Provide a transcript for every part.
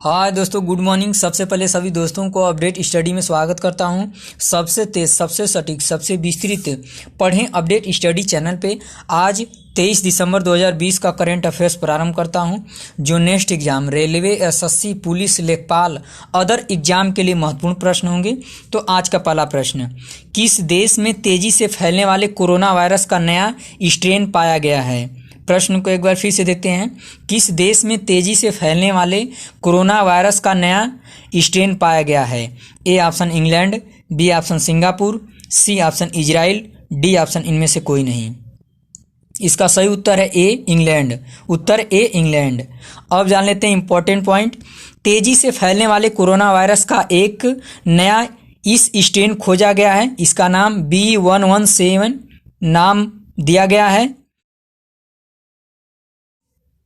हाय दोस्तों, good morning. सबसे पहले सभी दोस्तों को अपडेट स्टडी में स्वागत करता हूं। सबसे तेज, सबसे सटीक, सबसे विस्तृत पढ़ें अपडेट स्टडी चैनल पे। आज 23 दिसंबर 2020 का करंट अफेयर्स प्रारंभ करता हूं, जो next exam railway, SSC, police, लेखपाल, अदर एग्जाम के लिए महत्वपूर्ण प्रश्न होंगे। तो आज का पहला प्रश्न, किस देश में तेजी से फैलने वाले कोरोना वायरस का नया स्ट्रेन पाया गया है? प्रश्न को एक बार फिर से देखते हैं। किस देश में तेजी से फैलने वाले कोरोना वायरस का नया स्ट्रेन पाया गया है? A option England, B option Singapore, C option Israel, D option इनमें से कोई नहीं। इसका सही उत्तर है ए इंग्लैंड। उत्तर ए इंग्लैंड। अब जान लेते हैं इंपॉर्टेंट पॉइंट। तेजी से फैलने वाले कोरोना वायरस का एक नया इस स्ट्रेन खोजा गया है। इसका नाम B117 नाम दिया गया है।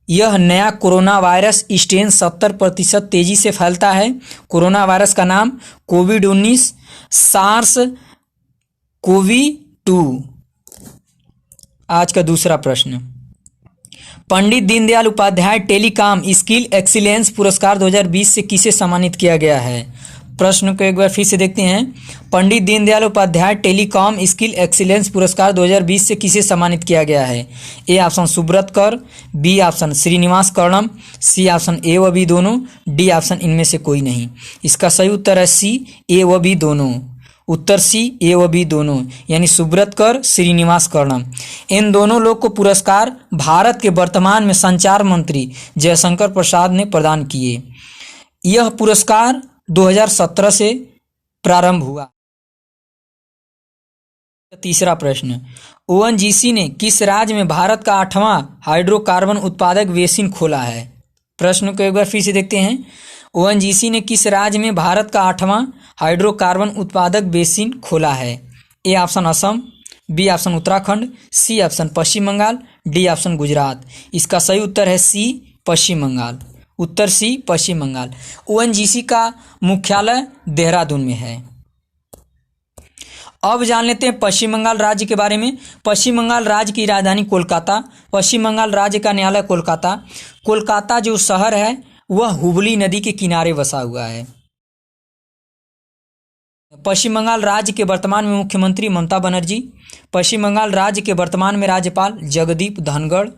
यह नया कोरोना वायरस स्ट्रेन 70% तेजी से फैलता है। कोरोना वायरस का नाम कोविड-19 सार्स कोवी-2। आज का दूसरा प्रश्न, Pandit Deendayal Upadhyay telecom skill excellence पुरस्कार 2020 से किसे सम्मानित किया गया है? प्रश्न को एक बार फिर से देखते हैं। Pandit Deendayal Upadhyay telecom skill excellence पुरस्कार 2020 से किसे सम्मानित किया गया है? A option Subrata Kar, B option Srinivas Karnam, C option A व बी दोनों, डी ऑप्शन इनमें से कोई नहीं। इसका सही उत्तर है सी ए व बी दोनों। उत्तर सी ए व बी दोनों, यानी सुब्रत कर, श्रीनिवास कर्णम। इन दोनों लोग को पुरस्कार भारत के वर्तमान में संचार मंत्री जयशंकर प्रसाद ने प्रदान किए। यह पुरस्कार 2017 से प्रारंभ हुआ। तीसरा प्रश्न, ओएनजीसी ने किस राज्य में भारत का 8वां हाइड्रोकार्बन उत्पादक बेसिन खोला है? प्रश्न को एक बार फिर से देखते हैं। ओएनजीसी ने किस राज्य में भारत का 8वां हाइड्रोकार्बन उत्पादक बेसिन खोला है? A option Assam, B option Uttarakhand, C option Paschim Bangal, D option Gujarat. इसका सही उत्तर है सी पश्चिम बंगाल। उत्तर सी पश्चिम बंगाल। ओएनजीसी का मुख्यालय देहरादून में है। अब जान लेते हैं पश्चिम बंगाल राज्य के बारे में। पश्चिम बंगाल राज्य की राजधानी कोलकाता। पश्चिम बंगाल राज्य का न्यायालय कोलकाता। कोलकाता जो शहर है वह हुबली नदी के किनारे बसा हुआ है। पश्चिम बंगाल राज्य के वर्तमान में मुख्यमंत्री ममता बनर्जी। पश्चिम बंगाल राज्य के वर्तमान में राज्यपाल जगदीप धनखड़।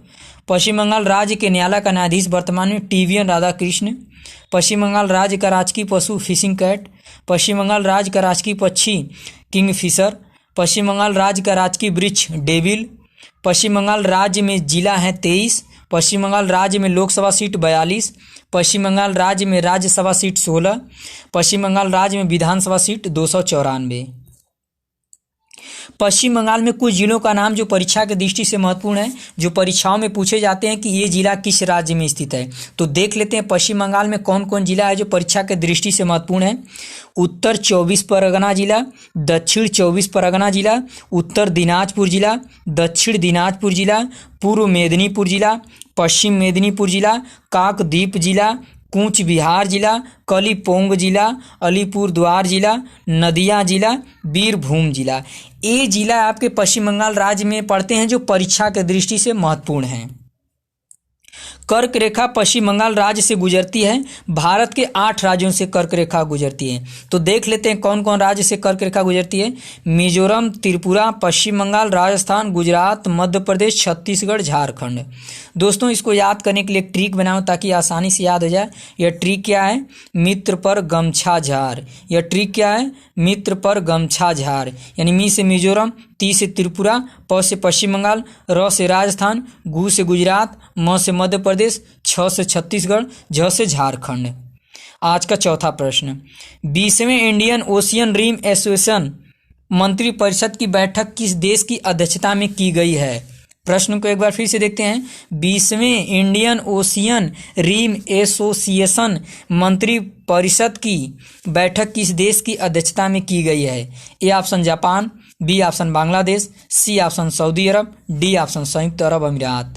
पश्चिम बंगाल राज्य के न्यायालय का न्यायाधीश वर्तमान में TVN राधाकृष्ण। पश्चिम बंगाल राज्य का राजकीय पशु फिशिंग कैट। पश्चिम बंगाल राज्य का राजकीय पक्षी किंगफिशर। पश्चिम बंगाल राज्य का राजकीय वृक्ष डेविल। पश्चिम बंगाल राज्य में जिला है 23। पश्चिम बंगाल राज्य में लोकसभा सीट 42। पश्चिम बंगाल राज्य में राज्यसभा सीट 16। पश्चिम बंगाल राज्य में विधानसभा सीट 294। पश्चिम बंगाल में कुछ जिलों का नाम जो परीक्षा की दृष्टि से महत्वपूर्ण है, जो परीक्षाओं में पूछे जाते हैं कि ये जिला किस राज्य में स्थित है। तो देख लेते हैं पश्चिम बंगाल में कौन कौन जिला है जो परीक्षा की दृष्टि से महत्वपूर्ण है। उत्तर 24 परगना जिला, दक्षिण 24 परगना जिला, उत्तर दिनाजपुर जिला, दक्षिण दिनाजपुर जिला, पूर्व मेदिनीपुर जिला, पश्चिम मेदिनीपुर जिला, काकद्वीप जिला, कूच बिहार जिला, कलिम्पोंग जिला, अलीपुरद्वार जिला, नदिया जिला, बीरभूम जिला। ये जिला आपके पश्चिम बंगाल राज्य में पड़ते हैं जो परीक्षा की दृष्टि से महत्वपूर्ण हैं। कर्क रेखा पश्चिम बंगाल राज्य से गुजरती है। भारत के 8 राज्यों से कर्क रेखा गुजरती है। तो देख लेते हैं कौन कौन राज्य से कर्क रेखा गुजरती है। मिजोरम, त्रिपुरा, पश्चिम बंगाल, राजस्थान, गुजरात, मध्य प्रदेश, छत्तीसगढ़, झारखंड। दोस्तों, इसको याद करने के लिए एक ट्रिक बनाओ ताकि आसानी से याद हो जाए। यह ट्रिक क्या है? मित्र पर गमछा झार। यह ट्रिक क्या है? मित्र पर गमछा झार। यानी मी से मिजोरम, ती से त्रिपुरा, प से पश्चिम बंगाल, र से राजस्थान, गु से गुजरात, म से मध्य प्रदेश, छ से छत्तीसगढ़, झ से झारखंड। आज का चौथा प्रश्न, 20वें इंडियन ओशियन रिम एसोसिएशन मंत्री परिषद की बैठक किस देश की अध्यक्षता में की गई है? प्रश्न को एक बार फिर से देखते हैं। 20वें इंडियन ओशियन रिम एसोसिएशन मंत्री परिषद की बैठक किस देश की अध्यक्षता में की गई है? A option Japan, B option Bangladesh, C option Saudi Arabia, D option संयुक्त अरब अमीरात।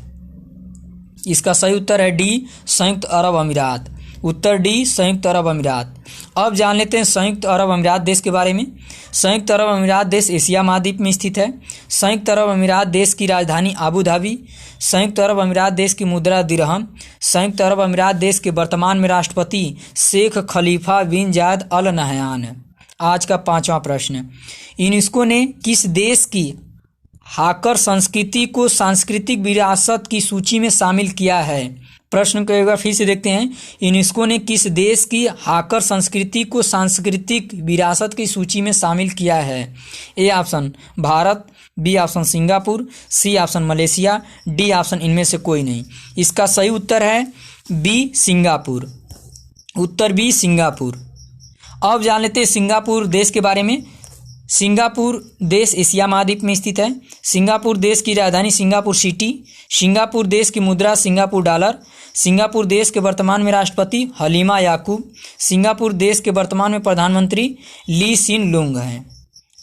इसका सही उत्तर है डी संयुक्त अरब अमीरात। उत्तर डी संयुक्त अरब अमीरात। अब जान लेते हैं संयुक्त अरब अमीरात देश के बारे में। संयुक्त अरब अमीरात देश एशिया महाद्वीप में स्थित है। संयुक्त अरब अमीरात देश की राजधानी आबू धाबी। संयुक्त अरब अमीरात देश की मुद्रा दिरहम। संयुक्त अरब अमीरात देश के वर्तमान में राष्ट्रपति शेख खलीफा बिन जायद अल नहयान है। आज का 5वां प्रश्न, यूनेस्को ने किस देश की हाकर संस्कृति को सांस्कृतिक विरासत की सूची में शामिल किया है? प्रश्न को एक बार फिर से देखते हैं। यूनेस्को ने किस देश की हाकर संस्कृति को सांस्कृतिक विरासत की सूची में शामिल किया है? A option Bharat, B option Singapore, C option Malaysia, D option इनमें से कोई नहीं। इसका सही उत्तर है बी सिंगापुर। उत्तर बी सिंगापुर। अब जान लेते हैं सिंगापुर देश के बारे में। सिंगापुर देश एशिया महाद्वीप में स्थित है। सिंगापुर देश की राजधानी सिंगापुर सिटी। सिंगापुर देश की मुद्रा सिंगापुर डॉलर। सिंगापुर देश के वर्तमान में राष्ट्रपति हलीमा याकूब। सिंगापुर देश के वर्तमान में प्रधानमंत्री ली सिन लुंग हैं।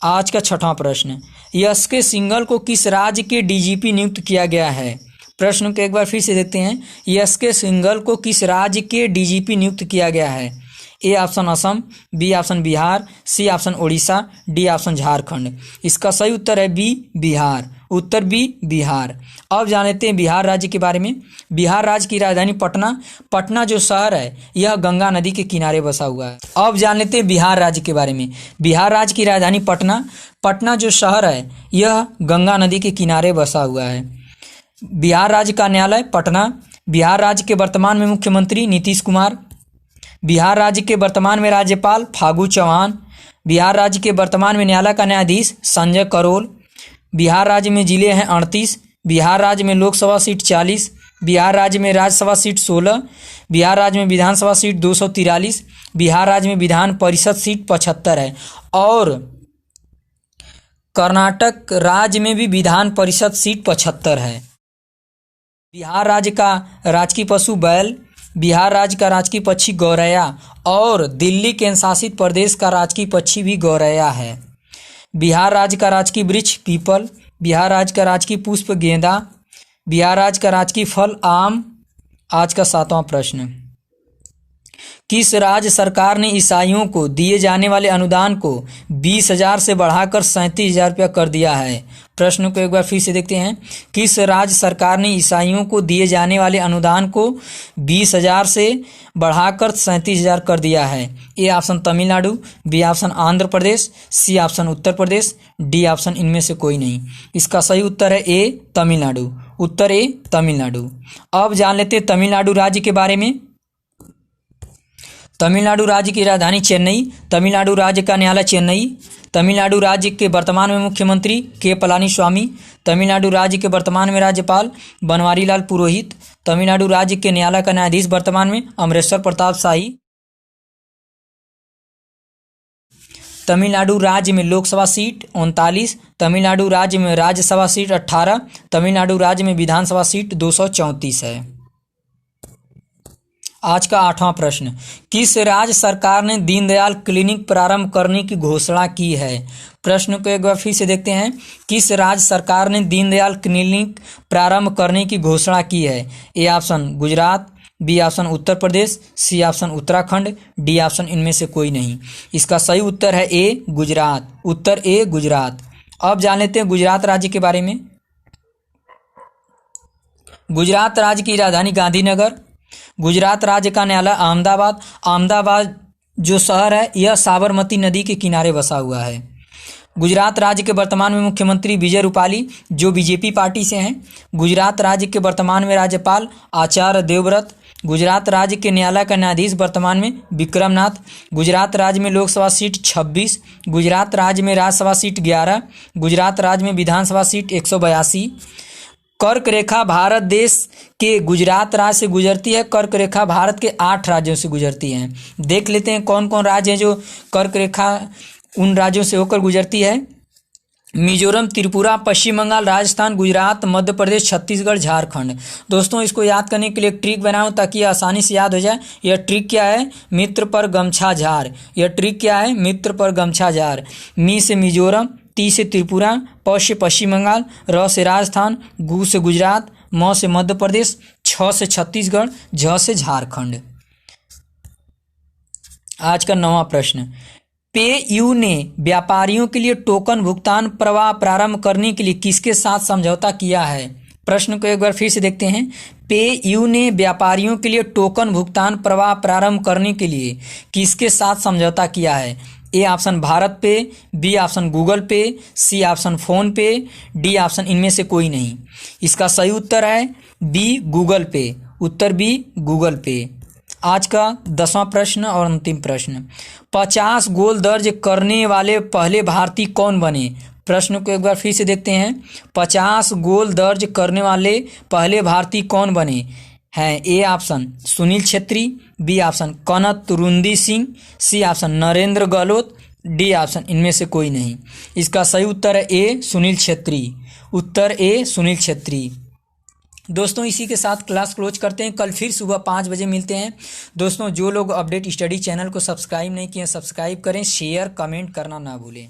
आज का 6वां प्रश्न, एसके सिंघल को किस राज्य के डीजीपी नियुक्त किया गया है? प्रश्न को एक बार फिर से देखते हैं। एसके सिंघल को किस राज्य के डीजीपी नियुक्त किया गया है? A option Assam, B option Bihar, C option Orissa, D option Jharkhand. इसका सही उत्तर है बी बिहार। उत्तर बी बिहार। अब जान लेते हैं बिहार राज्य के बारे में। बिहार राज्य की राजधानी पटना। पटना जो शहर है यह गंगा नदी के किनारे बसा हुआ है। अब जान लेते हैं बिहार राज्य के बारे में। बिहार राज्य की राजधानी पटना। पटना जो शहर है यह गंगा नदी के किनारे बसा हुआ है। बिहार राज्य का न्यायालय पटना। बिहार राज्य के वर्तमान में मुख्यमंत्री नीतीश कुमार। बिहार राज्य के वर्तमान में राज्यपाल फागू चौहान। बिहार राज्य के वर्तमान में न्यायालय का न्यायाधीश संजय करोल। बिहार राज्य में जिले हैं 38। बिहार राज्य में लोकसभा सीट 40। बिहार राज्य में राज्यसभा सीट 16। बिहार राज्य में विधानसभा सीट 243। बिहार राज्य में विधान परिषद सीट 75 है। और कर्नाटक राज्य में भी विधान परिषद सीट 75 है। बिहार राज्य का राजकीय पशु बैल। बिहार राज्य का राजकीय पक्षी गौरैया और दिल्ली केंद्र शासित प्रदेश का राजकीय पक्षी भी गौरैया है। बिहार राज्य का राजकीय वृक्ष पीपल। बिहार राज्य का राजकीय पुष्प गेंदा। बिहार राज्य का राजकीय फल आम। आज का 7वां प्रश्न, किस राज्य सरकार ने ईसाइयों को दिए जाने वाले अनुदान को 20,000 से बढ़ाकर 37,000 रुपया कर दिया है? प्रश्न को एक बार फिर से देखते हैं। किस राज्य सरकार ने ईसाइयों को दिए जाने वाले अनुदान को 20,000 से बढ़ाकर 37,000 कर दिया है? A option Tamil Nadu, B option Andhra Pradesh, C option Uttar Pradesh, D option इनमें से कोई नहीं। इसका सही उत्तर है ए तमिलनाडु। उत्तर ए तमिलनाडु। अब जान लेते हैं तमिलनाडु राज्य के बारे में। तमिलनाडु राज्य की राजधानी चेन्नई। तमिलनाडु राज्य का न्यायालय चेन्नई। तमिलनाडु राज्य के वर्तमान में मुख्यमंत्री के पलानीस्वामी। तमिलनाडु राज्य के वर्तमान में राज्यपाल बनवारीलाल पुरोहित। तमिलनाडु राज्य के न्यायालय का न्यायाधीश वर्तमान में अमरेश्वर प्रताप शाही। तमिलनाडु राज्य में लोकसभा सीट 39। तमिलनाडु राज्य में राज्यसभा सीट 18। तमिलनाडु राज्य में विधानसभा सीट 234 है। आज का 8वां प्रश्न, किस राज्य सरकार ने दीनदयाल क्लिनिक प्रारंभ करने की घोषणा की है? प्रश्न को एक बार फिर से देखते हैं। किस राज्य सरकार ने दीनदयाल क्लिनिक प्रारंभ करने की घोषणा की है? A option Gujarat, B option Uttar Pradesh, C option Uttarakhand, D option इनमें से कोई नहीं। इसका सही उत्तर है ए गुजरात। उत्तर ए गुजरात। अब जान लेते हैं गुजरात राज्य के बारे में। गुजरात राज्य की राजधानी गांधीनगर। गुजरात राज्य का न्यायालय अहमदाबाद। अहमदाबाद जो शहर है यह साबरमती नदी के किनारे बसा हुआ है। गुजरात राज्य के वर्तमान में मुख्यमंत्री विजय रूपाली जो बीजेपी पार्टी से हैं। गुजरात राज्य के वर्तमान में राज्यपाल आचार्य देवव्रत। गुजरात राज्य के न्यायालय का न्यायाधीश वर्तमान में विक्रमनाथ। गुजरात राज्य में लोकसभा सीट 26। गुजरात राज्य में राज्यसभा सीट 11। गुजरात राज्य में विधानसभा सीट 182। कर्क रेखा भारत देश के गुजरात राज्य से गुजरती है। कर्क रेखा भारत के 8 राज्यों से गुजरती है। देख लेते हैं कौन कौन राज्य हैं जो कर्क रेखा उन राज्यों से होकर गुजरती है। मिजोरम, त्रिपुरा, पश्चिम बंगाल, राजस्थान, गुजरात, मध्य प्रदेश, छत्तीसगढ़, झारखंड। दोस्तों इसको याद करने के लिए एक ट्रिक बनाऊं ताकि ये आसानी से याद हो जाए। यह ट्रिक क्या है? मित्र पर गमछा झार। यह ट्रिक क्या है? मित्र पर गमछा झार। मी से मिजोरम, टी से त्रिपुरा, प से पश्चिम बंगाल, र से राजस्थान, गु से गुजरात, म से मध्य प्रदेश, छ से छत्तीसगढ़, झ से झारखंड। आज का 9वां प्रश्न, पेयू ने व्यापारियों के लिए टोकन भुगतान प्रवाह प्रारंभ करने के लिए किसके साथ समझौता किया है? प्रश्न को एक बार फिर से देखते हैं। पेयू ने व्यापारियों के लिए टोकन भुगतान प्रवाह प्रारंभ करने के लिए किसके साथ समझौता किया है? ए ऑप्शन भारत पे, बी ऑप्शन गूगल पे, सी ऑप्शन फोन पे, डी ऑप्शन इनमें से कोई नहीं। इसका सही उत्तर है बी गूगल पे। उत्तर बी गूगल पे। आज का 10वां प्रश्न और अंतिम प्रश्न, 50 गोल दर्ज करने वाले पहले भारतीय कौन बने? प्रश्न को एक बार फिर से देखते हैं। 50 गोल दर्ज करने वाले पहले भारतीय कौन बने हैं? A option Sunil Chhetri, B option कनत रुंदी Singh, C option Narendra Gahlot, D option इनमें से कोई नहीं। इसका सही उत्तर है ए सुनील छेत्री। उत्तर ए सुनील छेत्री। दोस्तों इसी के साथ क्लास क्लोज करते हैं। कल फिर सुबह 5 बजे मिलते हैं। दोस्तों जो लोग अपडेट स्टडी चैनल को सब्सक्राइब नहीं किए सब्सक्राइब करें, शेयर कमेंट करना ना भूलें।